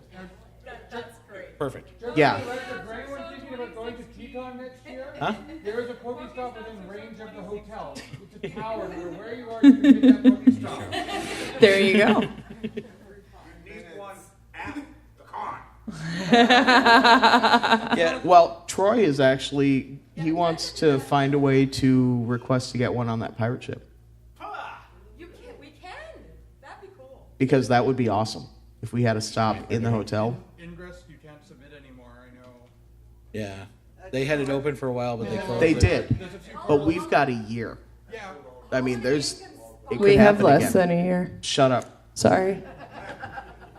perfect.
Yeah.
Director, for anyone thinking about going to Teton next year,
Huh?
there is a Pokestop within range of the hotel. It's a tower. No matter where you are, you can hit that Pokestop.
There you go.
You need one at the con.
Yeah. Well, Troy is actually. He wants to find a way to request to get one on that pirate ship.
You can, we can. That'd be cool.
Because that would be awesome. If we had a stop in the hotel.
Ingress, you can't submit anymore, I know.
Yeah. They had it open for a while, but they closed
They
it.
did.
There's a few.
But we've got a year.
Yeah.
I mean, there's. It
We
could
have
happen
less
again.
than a year.
Shut up.
Sorry.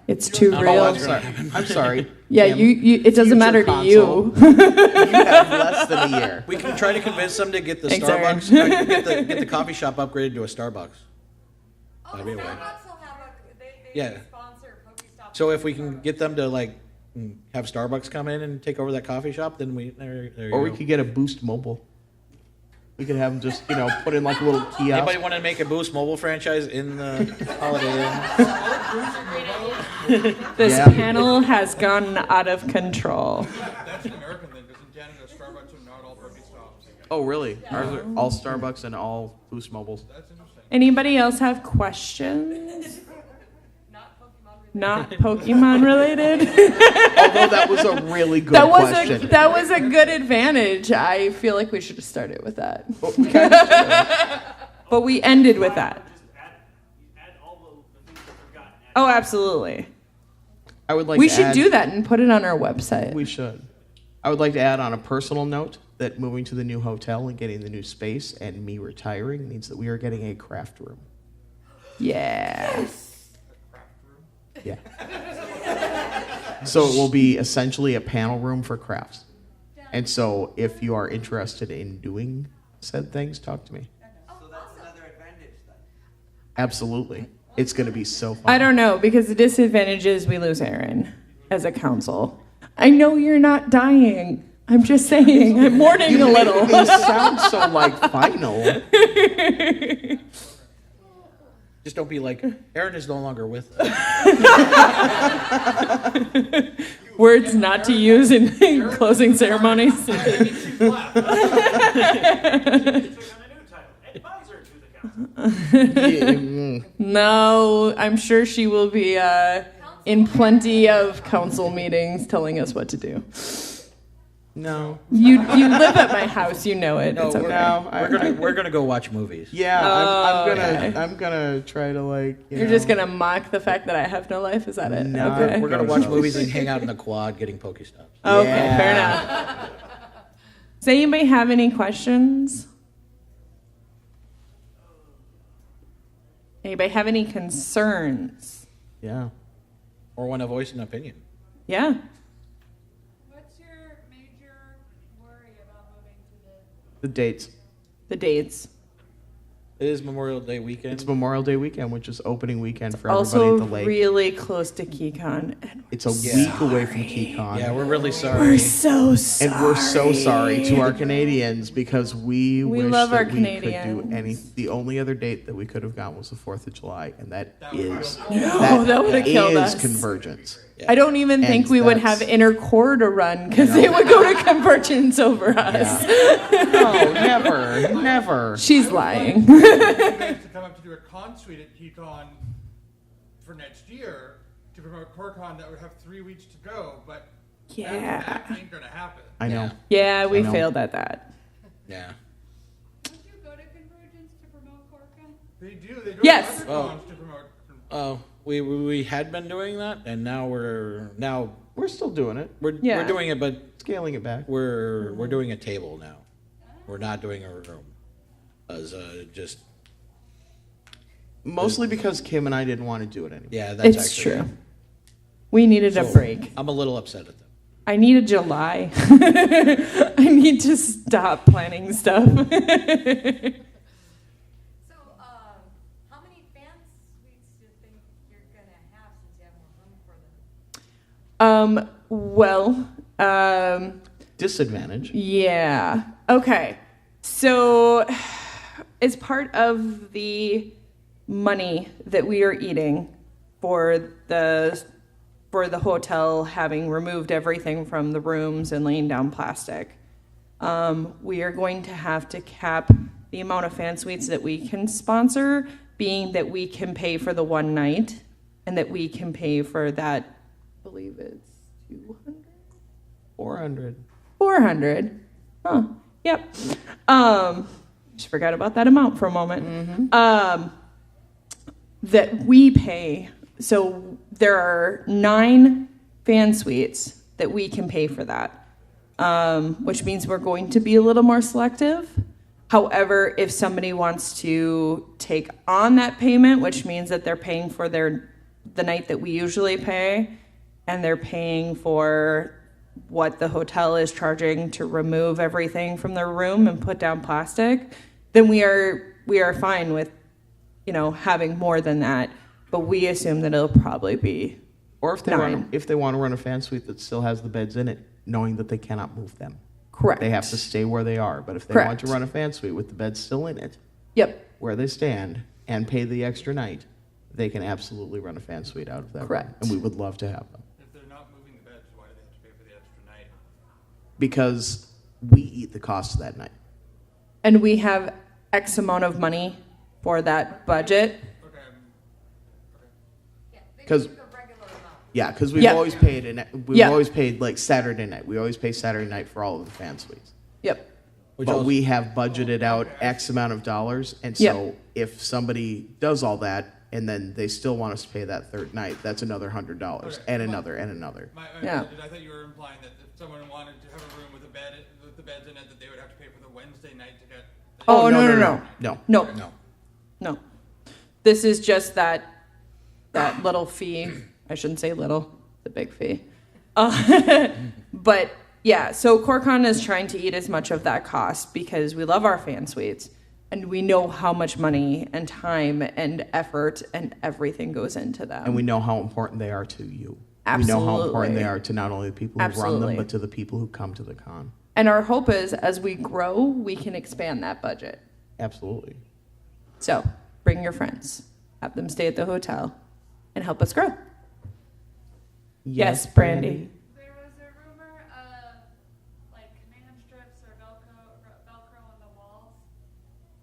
It's too
Not
real.
all
I'm
that's
sorry. I'm sorry.
Yeah,
Kim.
it doesn't
Future
matter to
console.
you.
You have less than a year.
We can try to convince them to get the
Thanks,
Starbucks, get the coffee shop upgraded to a Starbucks.
Oh,
That'd be a way.
Starbucks will have they
Yeah.
sponsor Pokestop.
So if we can get them to have Starbucks come in and take over that coffee shop, then there you
Or we
go.
could get a Boost Mobile. We could have them just, put in like a little kiosk.
Anybody want to make a Boost mobile franchise in the Holiday Inn?
This
Yeah.
panel has gone out of control.
That's an American thing, because in Canada, Starbucks are not all Pokestops.
Oh, really? Ours are all Starbucks and all Boost Mobiles.
That's interesting.
Anybody else have questions?
Not Pokemon related.
Not Pokemon related?
Although that was a really good
that
question.
was a good advantage. I feel like we should have started with that. But we ended with that.
Just add all the things that forgotten.
Oh, absolutely.
I would like
We
to
should
add,
do that and put it on our website.
We should. I would like to add on a personal note that moving to the new hotel and getting the new space and me retiring means that we are getting a craft room.
Yeah.
Yeah. So it will be essentially a panel room for crafts. And so if you are interested in doing said things, talk to me.
So that's another advantage then.
Absolutely. It's going to be so fun.
I don't know, because the disadvantage is we lose Aaron as a council. I know you're not dying. I'm just saying, I'm mourning a little.
They sound so like final.
Just don't be like, Aaron is no longer with us.
Words not to use in closing ceremonies.
She's left. She took on a new title, advisor to the council.
No, I'm sure she will be in plenty of council meetings telling us what to do.
No.
You live at my house, you know it.
No,
It's okay.
we're gonna go watch movies.
Yeah,
okay.
I'm gonna try to like.
You're just gonna mock the fact that I have no life. Is that it?
No,
Okay.
We're gonna watch movies and hang out in the quad getting Pokestops.
Okay,
Yeah.
fair enough. Does anybody have any questions? Anybody have any concerns?
Yeah.
Or want to voice an opinion.
Yeah.
What's your major worry about moving to the
The dates.
The dates.
It is Memorial Day weekend.
It's Memorial Day weekend, which is opening weekend for everybody
Also
at the lake.
really close to KeyCon. And
It's a
Yeah.
week away from KeyCon.
Yeah, we're really sorry.
we're so sorry.
And we're so sorry to our Canadians because we wish
love
that
our
we could do
Canadians.
any. The only other date that we could have gone was the 4th of July, and that is
that would've killed us.
convergence.
I don't even think
And
we would
that's-
have inner core to run because they would go to convergence over us.
No, never, never.
She's lying.
You guys to come up to do a con suite at KeyCon for next year to promote CoreCon that would have 3 weeks to go, but
Yeah.
that ain't gonna happen.
I know.
Yeah, we
I know.
failed at that.
Yeah.
Don't you go to Convergence to promote CoreCon?
They do. They go
Yes.
to other cons to promote.
Oh, we had been doing that, and now we're
Still doing it.
Yeah.
we're doing it, but
Scaling it back.
we're doing a table now. We're not doing a room. As just
Mostly because Kim and I didn't want to do it anymore.
yeah, that's
It's
actually
true. We needed a
So,
break.
I'm a little upset at them.
I need a July. I need to stop planning stuff.
So, how many fan suites do you think you're gonna have since you have more room for them?
Disadvantage.
Yeah. Okay. So, as part of the money that we are eating for the hotel, having removed everything from the rooms and laying down plastic, we are going to have to cap the amount of fan suites that we can sponsor, being that we can pay for the one night and that we can pay for that, I believe it's 200?
400.
400. Huh. Yep. Just forgot about that amount for a moment. That we pay. So there are 9 fan suites that we can pay for that, which means we're going to be a little more selective. However, if somebody wants to take on that payment, which means that they're paying for the night that we usually pay, and they're paying for what the hotel is charging to remove everything from their room and put down plastic, then we are fine with, having more than that. But we assume that it'll probably be
Or if they
9.
want, if they want to run a fan suite that still has the beds in it, knowing that they cannot move them.
correct.
They have to stay where they are. But if they want
Correct.
to run a fan suite with the beds still in it,
Yep.
where they stand, and pay the extra night, they can absolutely run a fan suite out of that room.
Correct.
And we would love to have them.
If they're not moving the beds, why do they have to pay for the extra night?
Because we eat the cost of that night.
And we have X amount of money for that budget.
Okay.
Yeah, they
'Cause-
take a regular amount.
Yeah, because we've
Yeah.
always paid, we've
Yeah.
always paid like Saturday night. We always pay Saturday night for all of the fan suites.
Yep.
Which
But
also-
we have budgeted out X amount of dollars, and
Yeah.
so if somebody does all that and then they still want us to pay that third night, that's another $100
Okay.
and another and another.
My
Yeah.
apologies. I thought you were implying that if someone wanted to have a room with the beds in it, that they would have to pay for the Wednesday night to get.
Oh, no.
no.
No.
No.
No. This is just that little fee. I shouldn't say little, the big fee. But yeah, so CoreCon is trying to eat as much of that cost because we love our fan suites and we know how much money and time and effort and everything goes into them.
And we know how important they are to you. We know how important they
Absolutely.
are to not only the people who run
Absolutely.
them, but to the people who come to the con.
And our hope is as we grow, we can expand that budget.
Absolutely.
So bring your friends, have them stay at the hotel, and help us grow. Yes, Brandy.
There was a rumor of like command strips or Velcro on the walls.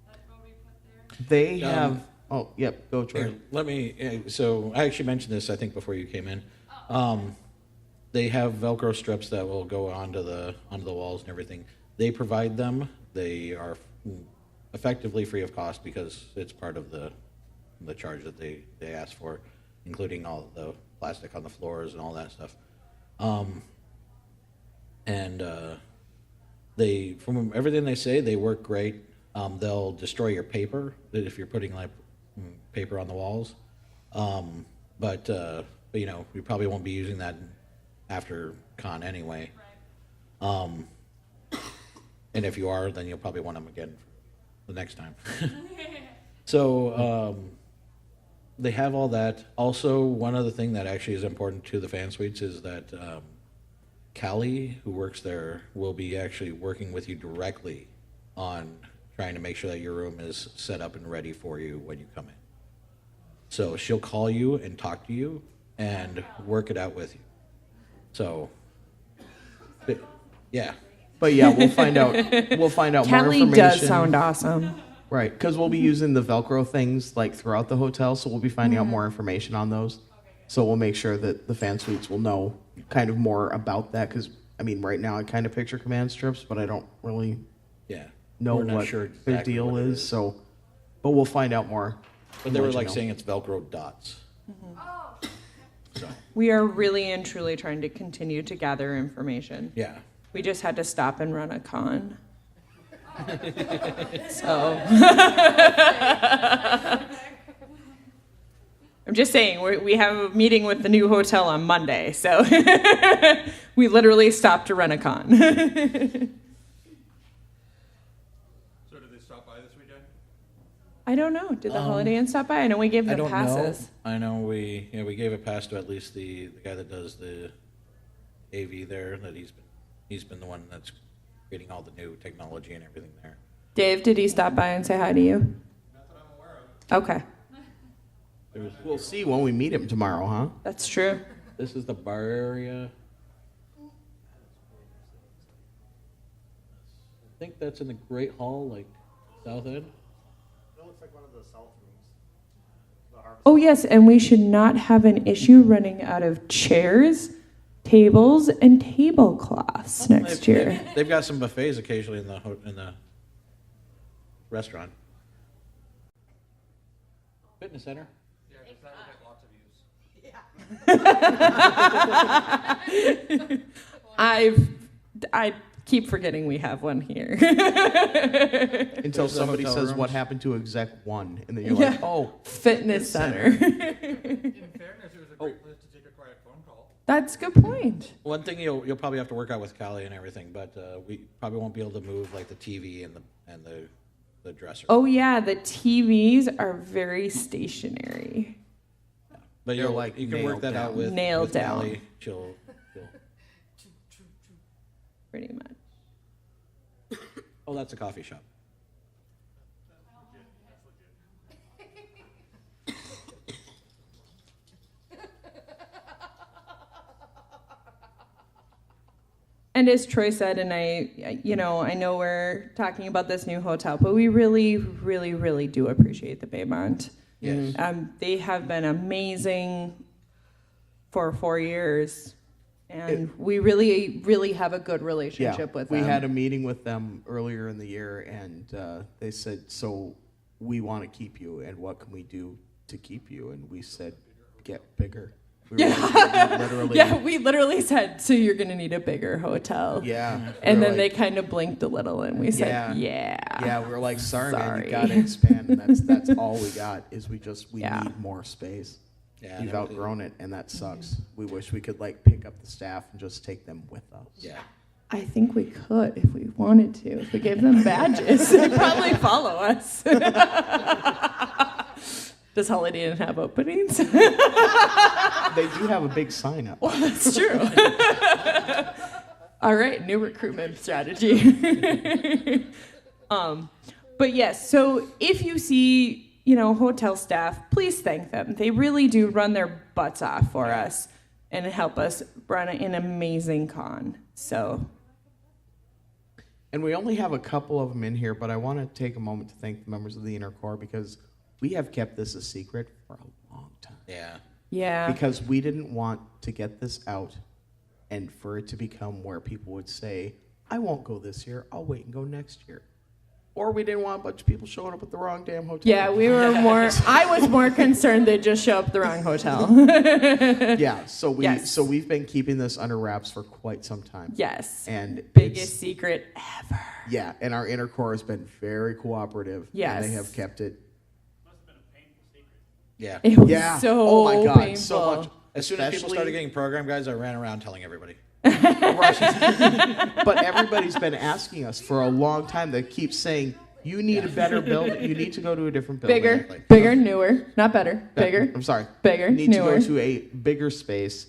That's what we put there.
They have. Oh, yep. Go, Troy.
Here, let me. So I actually mentioned this, I think, before you came in. They have Velcro strips that will go onto the walls and everything. They provide them. They are effectively free of cost because it's part of the charge that they ask for, including all the plastic on the floors and all that stuff. They, from everything they say, they work great. They'll destroy your paper if you're putting like paper on the walls. But we probably won't be using that after con anyway. And if you are, then you'll probably want them again the next time. So they have all that. Also, one other thing that actually is important to the fan suites is that Callie, who works there, will be actually working with you directly on trying to make sure that your room is set up and ready for you when you come in. So she'll call you and talk to you and work it out with you. So, yeah.
But yeah, we'll find out. We'll find out more
Kelly
information.
does sound awesome.
Right, because we'll be using the Velcro things like throughout the hotel, so we'll be finding out more information on those. So we'll make sure that the fan suites will know kind of more about that. Because I mean, right now I kind of picture command strips, but I don't really know
We're not
what
sure
their
exactly
deal
what it
is. So, but we'll find out more.
But they were
Let you
like
know.
saying it's Velcro dots. So,
We are really and truly trying to continue to gather information.
yeah.
We just had to stop and run a con. So I'm just saying, we have a meeting with the new hotel on Monday, so we literally stopped to run a con.
So did they stop by this weekend?
I don't know. Did the Holiday Inn stop by? I know we gave
I
them
don't
passes.
know. I know we gave a pass to at least the guy that does the AV there. That he's been the one that's creating all the new technology and everything there.
Dave, did he stop by and say hi to you?
Not that I'm aware of.
Okay,
We'll see when we meet him tomorrow, huh?
that's true.
This is the bar area. I think that's in the Great Hall, like south end.
That looks like one of the south rooms. The harvest.
Oh, yes, and we should not have an issue running out of chairs, tables, and tablecloths next year.
They've got some buffets occasionally in the restaurant. Fitness center.
Yeah, because that would get lots of use.
I keep forgetting we have one here.
Until
There's the
somebody
hotel
says what
rooms.
happened to exec one, and then you're
Yeah.
like, oh,
Fitness center.
In fairness, it was a great place to take a quiet phone call.
That's a good point.
One thing you'll probably have to work out with Callie and everything, but we probably won't be able to move like the TV and the dresser.
Oh, yeah, the TVs are very stationary.
But
They're like
you can work
nailed
that out
down.
with
Nailed down.
Callie. She'll
Pretty much.
Oh, that's a coffee shop.
And as Troy said, and I know we're talking about this new hotel, but we really, really, really do appreciate the Baymont.
Yes.
They have been amazing for 4 years, and we really, really have a good relationship with them.
We had a meeting with them earlier in the year, and they said, so we want to keep you, and what can we do to keep you? And we said, get bigger. We
We literally said, so you're going to need a bigger hotel.
Yeah.
And
We're
then they
like,
kind of blinked a little, and we said,
Yeah, we were like, sorry, man,
Sorry.
you got to expand, and that's all we got, is we
Yeah.
need more space.
Yeah,
We've
no,
outgrown it, and that sucks. We wish we could, like, pick up the staff and just take them with us.
Yeah.
I think we could if we wanted to. If we gave them badges, they'd probably follow us. Does Holiday Inn have openings?
They do have a big sign up.
Well, that's true. All right, new recruitment strategy. But yes, so if you see, hotel staff, please thank them. They really do run their butts off for us and help us run an amazing con. So,
And we only have a couple of them in here, but I want to take a moment to thank the members of the Inner Core because we have kept this a secret for a long time.
Yeah.
yeah.
Because we didn't want to get this out and for it to become where people would say, I won't go this year, I'll wait and go next year. Or we didn't want a bunch of people showing up at the wrong damn hotel.
Yeah, I was more concerned they'd just show up at the wrong hotel.
Yeah, so
Yes.
so we've been keeping this under wraps for quite some time.
Yes.
And
Biggest
it's-
secret ever.
Yeah, and our Inner Core has been very cooperative.
Yes.
And they have kept it.
Must have been a painful secret.
Yeah.
It was
Yeah.
so
Oh my God,
painful.
so much.
As soon as people
Especially-
started getting program guides, I ran around telling everybody.
But everybody's been asking us for a long time. They keep saying, you need a better building. You need to go to a different building.
Bigger, newer, not better. Bigger.
I'm sorry.
Bigger,
Need
newer.
to go to a bigger space.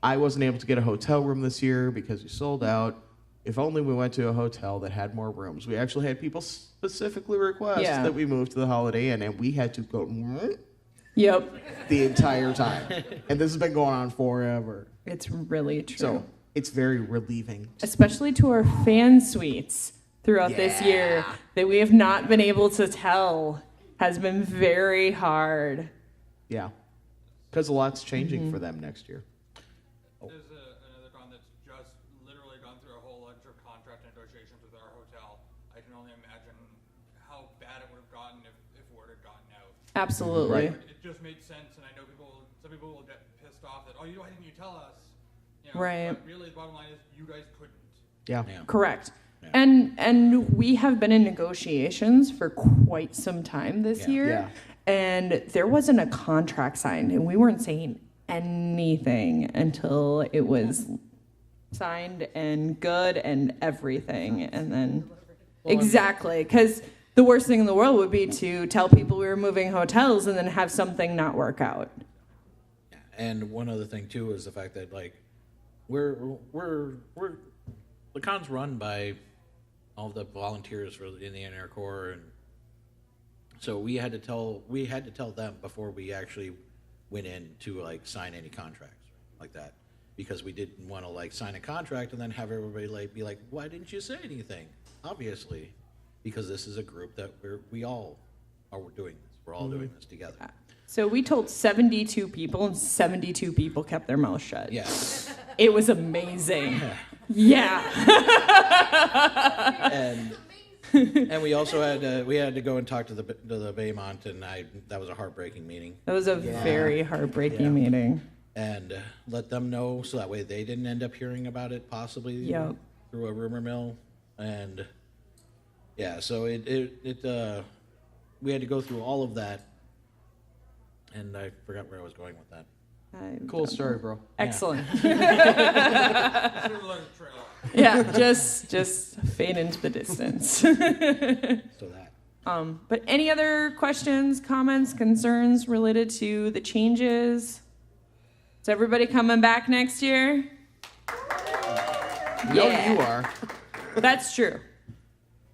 I wasn't able to get a hotel room this year because we sold out. If only we went to a hotel that had more rooms. We actually had people specifically request that we move to the Holiday Inn, and we had to go
Yep.
the entire time. And this has been going on forever.
It's really true.
So it's very relieving.
Especially to our fan suites throughout this year that we have not been able to tell has been very hard.
Yeah. Because a lot's changing for them next year.
There's another con that's just literally gone through a whole bunch of contract negotiations with our hotel. I can only imagine how bad it would have gotten if word had gotten out.
Absolutely.
It just made sense, and I know some people will get pissed off that, why didn't you tell us?
Right.
But really, the bottom line is, you guys couldn't.
Yeah.
Correct.
Yeah.
And we have been in negotiations for quite some time this year.
Yeah.
And there wasn't a contract signed, and we weren't saying anything until it was signed and good and everything. And then exactly, because the worst thing in the world would be to tell people we were moving hotels and then have something not work out.
And one other thing too is the fact that like we're the con's run by all the volunteers in the Inner Corps, and so we had to tell them before we actually went in to like sign any contracts like that, because we didn't want to like sign a contract and then have everybody like be like, why didn't you say anything? Obviously, because this is a group that we all are doing this. We're all doing this together.
So we told 72 people, and 72 people kept their mouth shut.
Yeah.
It was amazing. Yeah.
And we also had to go and talk to the Baymont, and that was a heartbreaking meeting.
That was a very heartbreaking meeting.
And let them know so that way they didn't end up hearing about it possibly through a rumor mill. And yeah, so we had to go through all of that, and I forgot where I was going with that.
Cool story, bro.
Excellent.
Sort of like a trailer.
Yeah, just fade into the distance.
So that.
But any other questions, comments, concerns related to the changes? Is everybody coming back next year?
No, you are.
That's true.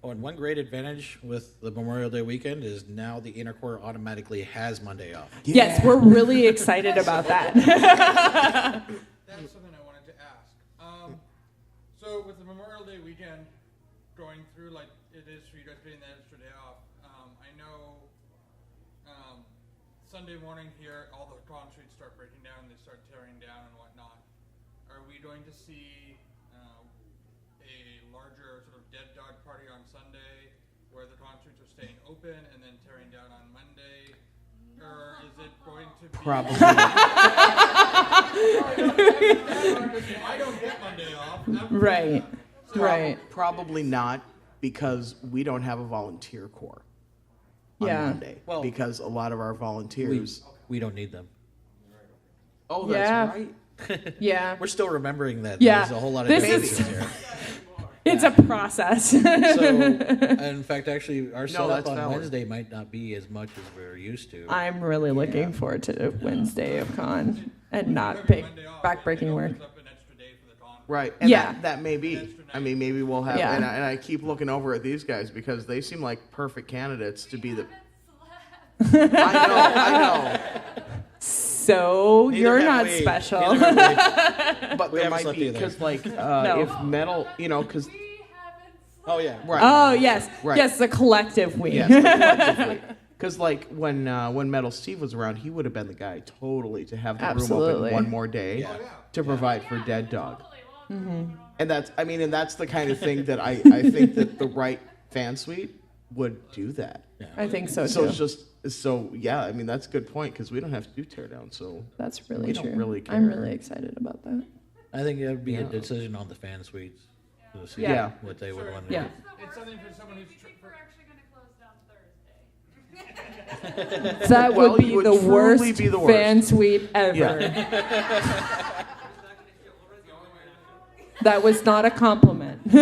Oh, and one great advantage with the Memorial Day weekend is now the Inner Corps automatically has Monday off.
Yes, we're really excited about that.
That's something I wanted to ask. So with the Memorial Day weekend going through like it is for you guys getting that extra day off, I know Sunday morning here all the con streets start breaking down, they start tearing down and whatnot. Are we going to see a larger sort of dead dog party on Sunday where the con streets are staying open and then tearing down on Monday? Or is it going to be...
Probably.
I don't get Monday off.
Right. Right.
Probably not, because we don't have a volunteer corps on Monday.
Well,
because a lot of our volunteers...
We don't need them.
Oh, that's right.
Yeah.
We're still remembering that.
Yeah.
There's a whole lot of
This
differences
is-
here.
It's a process.
So, in fact, actually, our setup
that's
on
valid.
Wednesday might not be as much as we're used to.
I'm really looking forward to Wednesday of con and not big backbreaking work.
Up an extra day for the con.
Right. And
Yeah.
that may be. I mean, maybe we'll have...
Yeah.
And I keep looking over at these guys because they seem like perfect candidates to be the... I know.
So
Neither
you're
have
not
we.
special.
Neither have
But
We
there
haven't
might
slept
be,
either.
because like,
No.
if metal, because...
We haven't
Oh, yeah.
Right.
Oh yes,
Right.
yes, the collective we.
Because like when Metal Steve was around, he would have been the guy totally to have the room
Absolutely.
open one more day
Yeah.
to provide for Dead Dog.
Mm-hmm.
And that's the kind of thing that I think that the right fan suite would do that.
I think so
So
too.
it's just yeah. I mean that's a good point because we don't have to do tear down. So
That's really
we
true.
don't really
I'm
care.
really excited about that.
I think it would be a
Yeah.
decision on the fan suites to see
Yeah.
what they would want to
Yeah.
do.
It's something for someone who's...
think we're actually going to close down Thursday.
That
Well,
would be
you would
the
truly
worst
be the worst.
fan suite ever.
The only way to
That was not a compliment.
It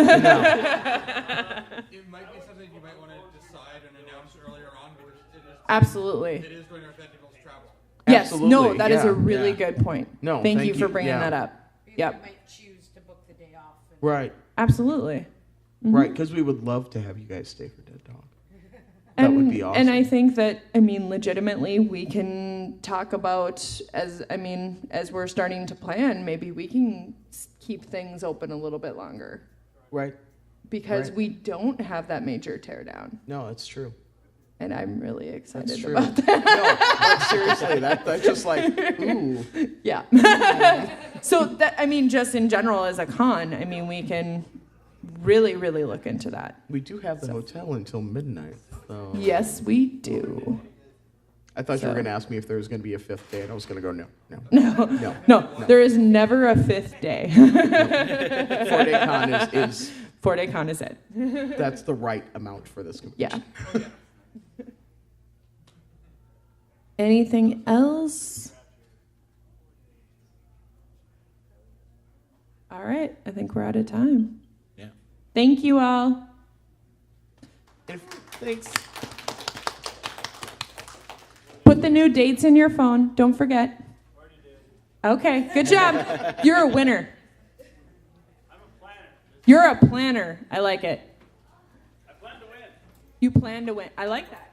might be something you might want to decide and announce earlier on, because
Absolutely.
it is going to affect people's travel.
Yes, no,
Absolutely,
that is
yeah,
a really
yeah.
good point.
No,
thank you
thank
for
you,
bringing
yeah.
that up. Yep,
You might choose to book the day off. And
Right.
absolutely. Mhm.
Right, because we would love to have you guys stay for Dead Dog. That would be awesome.
And I think that, I mean, legitimately, we can talk about, as we're starting to plan, maybe we can keep things open a little bit longer.
Right.
Because
Right.
we don't have that major tear down.
No, it's true.
And I'm really excited
That's true.
about that.
No, like, seriously, that's just like, ooh.
Yeah. So that, I mean, just in general as a con, I mean, we can really, really look into that.
We do have the hotel until midnight. So.
Yes, we do.
I thought you were
So-
going to ask me if there was going to be a fifth day, and I was going to go, no.
No, there is never a fifth day.
4-day con is
4-day con is it.
that's the right amount for this convention.
Yeah. Anything else? All right, I think we're out of time.
Yeah.
Thank you all.
Thanks.
Put the new dates in your phone. Don't forget. Okay, good job. You're a winner.
I'm a planner.
You're a planner. I like it.
I plan to win.
You plan to win. I like that.